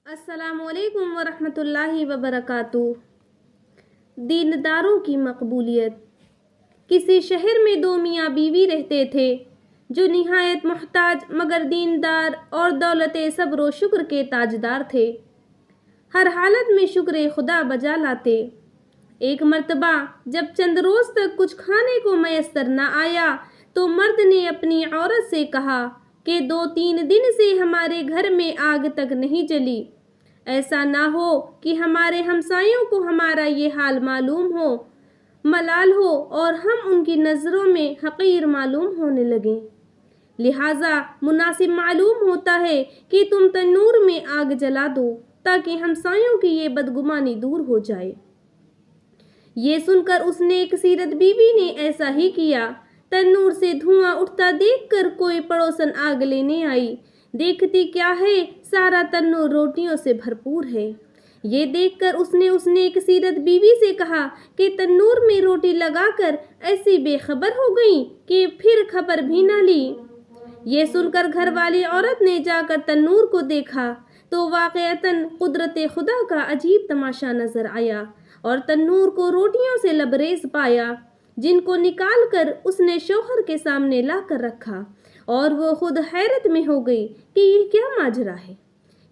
अस्सलामु अलैकुम वरहमतुल्लाहि वबरकातुह। दीनदारों की मकबूलियत। किसी शहर में दो मियाँ बीवी रहते थे जो निहायत मोहताज मगर दीनदार और दौलत सब्र व शुक्र के ताजदार थे। हर हालत में शुक्र खुदा बजा लाते। एक मर्तबा जब चंद रोज़ तक कुछ खाने को मैसर न आया तो मर्द ने अपनी औरत से कहा कि 2-3 दिन से हमारे घर में आग तक नहीं जली। ऐसा ना हो कि हमारे हमसायों को हमारा ये हाल मालूम हो, मलाल हो और हम उनकी नज़रों में हक़ीर मालूम होने लगें। लिहाजा मुनासिब मालूम होता है कि तुम तन्नूर में आग जला दो ताकि हमसायों की ये बदगुमानी दूर हो जाए। ये सुनकर उसने एक सीरत बीवी ने ऐसा ही किया। तन्नूर से धुआं उठता देखकर कोई पड़ोसन आग लेने आई। देखती क्या है, सारा तन्नूर रोटियों से भरपूर है। ये देखकर उसने एक सीरत बीवी से कहा कि तन्नूर में रोटी लगाकर ऐसी बेखबर हो गई कि फिर खबर भी ना ली। ये सुनकर घर वाली औरत ने जाकर तन्नूर को देखा तो वाक़अतन कुदरत खुदा का अजीब तमाशा नजर आया और तन्नूर को रोटियों से लबरेज पाया, जिनको निकाल कर उसने शौहर के सामने ला कर रखा और वो खुद हैरत में हो गई कि ये क्या माजरा है।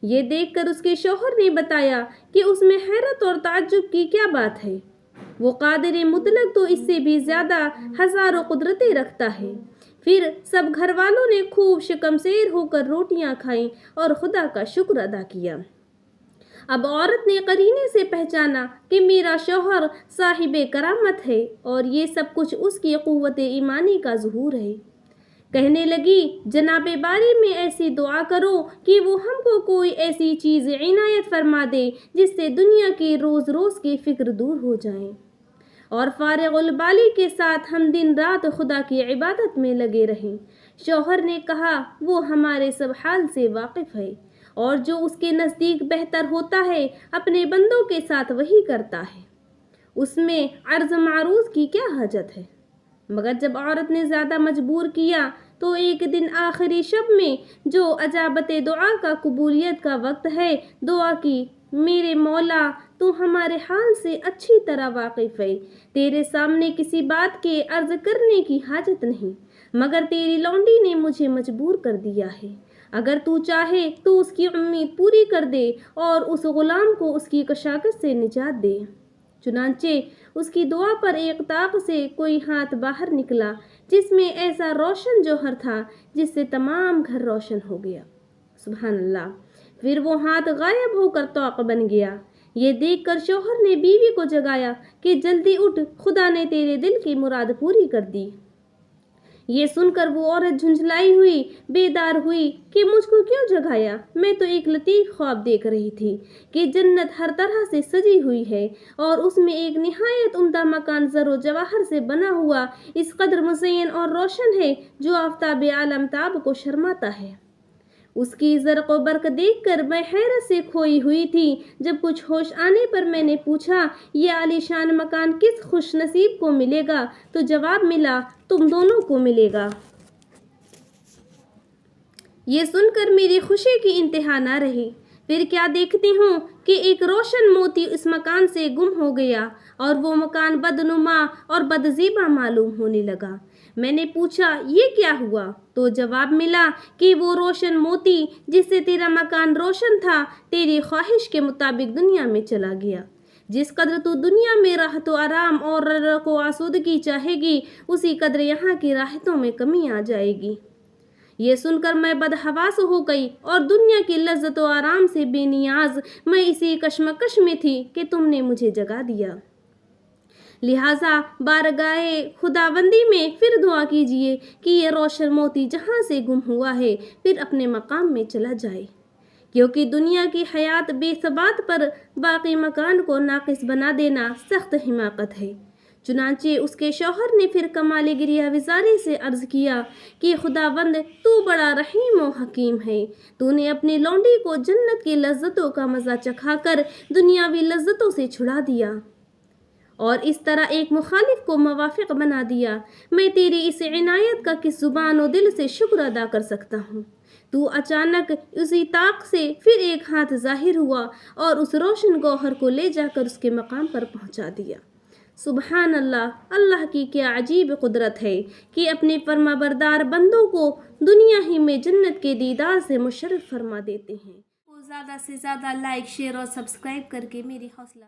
ये देखकर उसके शौहर ने बताया कि उसमें हैरत और ताज्जुब की क्या बात है। वो कादिर मुतलक तो इससे भी ज़्यादा हज़ारों कुदरतें रखता है। फिर सब घर वालों ने खूब शिकमसेर होकर रोटियां खाईं और खुदा का शुक्र अदा किया। अब औरत ने करीने से पहचाना कि मेरा शौहर साहिबे करामत है और ये सब कुछ उसकी क़ुव्वत ईमानी का ज़ुहूर है। कहने लगी, जनाबे बारी में ऐसी दुआ करो कि वो हमको कोई ऐसी चीज़ इनायत फरमा दे जिससे दुनिया की रोज़ रोज़ की फ़िक्र दूर हो जाए और फारिगुल बाली के साथ हम दिन रात खुदा की इबादत में लगे रहें। शौहर ने कहा, वो हमारे सब हाल से वाकिफ़ है और जो उसके नज़दीक बेहतर होता है अपने बंदों के साथ वही करता है। उसमें अर्ज़ मारूज़ की क्या हाजत है। मगर जब औरत ने ज़्यादा मजबूर किया तो एक दिन आखिरी शब में जो अजाबत दुआ का कबूलियत का वक्त है, दुआ की, मेरे मौला तू हमारे हाल से अच्छी तरह वाकिफ़ है। तेरे सामने किसी बात के अर्ज़ करने की हाजत नहीं, मगर तेरी लौंडी ने मुझे मजबूर कर दिया है। अगर तू चाहे तो उसकी उम्मीद पूरी कर दे और उस गुलाम को उसकी कशाकश से निजात दे। चुनांचे उसकी दुआ पर एक ताक से कोई हाथ बाहर निकला जिसमें ऐसा रोशन जौहर था जिससे तमाम घर रोशन हो गया। सुभान अल्लाह। फिर वो हाथ गायब होकर ताक बन गया। ये देखकर शौहर ने बीवी को जगाया कि जल्दी उठ, खुदा ने तेरे दिल की मुराद पूरी कर दी। ये सुनकर वो औरत झुंझलाई हुई बेदार हुई कि मुझको क्यों जगाया। मैं तो एक लतीफ़ ख्वाब देख रही थी कि जन्नत हर तरह से सजी हुई है और उसमें एक निहायत उम्दा मकान ज़रो जवाहर से बना हुआ इस कदर मुज़य्यन और रोशन है जो आफ़ताब आलमताब को शर्माता है। उसकी ज़र्क़ व बर्क़ देखकर मैं हैरत से खोई हुई थी। जब कुछ होश आने पर मैंने पूछा, ये आलीशान मकान किस खुश नसीब को मिलेगा, तो जवाब मिला, तुम दोनों को मिलेगा। ये सुनकर मेरी खुशी की इंतहा न रही। फिर क्या देखती हूँ कि एक रोशन मोती इस मकान से गुम हो गया और वो मकान बदनुमा और बदज़ीबा मालूम होने लगा। मैंने पूछा, ये क्या हुआ? तो जवाब मिला कि वो रोशन मोती जिससे तेरा मकान रोशन था तेरी ख्वाहिश के मुताबिक दुनिया में चला गया। जिस कदर तू दुनिया में राहत व आराम और रज़क़ व आसूदगी चाहेगी उसी कदर यहाँ की राहतों में कमी आ जाएगी। ये सुनकर मैं बदहवास हो गई और दुनिया की लज्जत व आराम से बेनियाज मैं इसी कश्मकश में थी कि तुमने मुझे जगा दिया। लिहाजा बारगाहे खुदाबंदी में फिर दुआ कीजिए कि ये रोशन मोती जहाँ से गुम हुआ है फिर अपने मकाम में चला जाए, क्योंकि दुनिया की हयात बेसबात पर बाकी मकान को नाकिस बना देना सख्त हिमाकत है। चुनांचे उसके शौहर ने फिर कमाल गिरियाविजारी से अर्ज़ किया कि खुदावंद तू बड़ा रहीम व हकीम है। तूने अपनी लौंडी को जन्नत की लज्जतों का मज़ा चखाकर दुनियावी लज्जतों से छुड़ा दिया और इस तरह एक मुखालिफ को मुवाफिक बना दिया। मैं तेरी इस इनायत का किस ज़ुबान व दिल से शुक्र अदा कर सकता हूँ। تو اچانک اسی طاق سے پھر ایک ہاتھ ظاہر ہوا اور اس روشن گوہر کو لے جا کر اس کے مقام پر پہنچا دیا۔ سبحان اللہ، اللہ کی کیا عجیب قدرت ہے کہ اپنے فرما بردار بندوں کو دنیا ہی میں جنت کے دیدار سے مشرف فرما دیتے ہیں۔ وہ زیادہ سے زیادہ لائک، شیئر اور سبسکرائب کر کے میری حوصلہ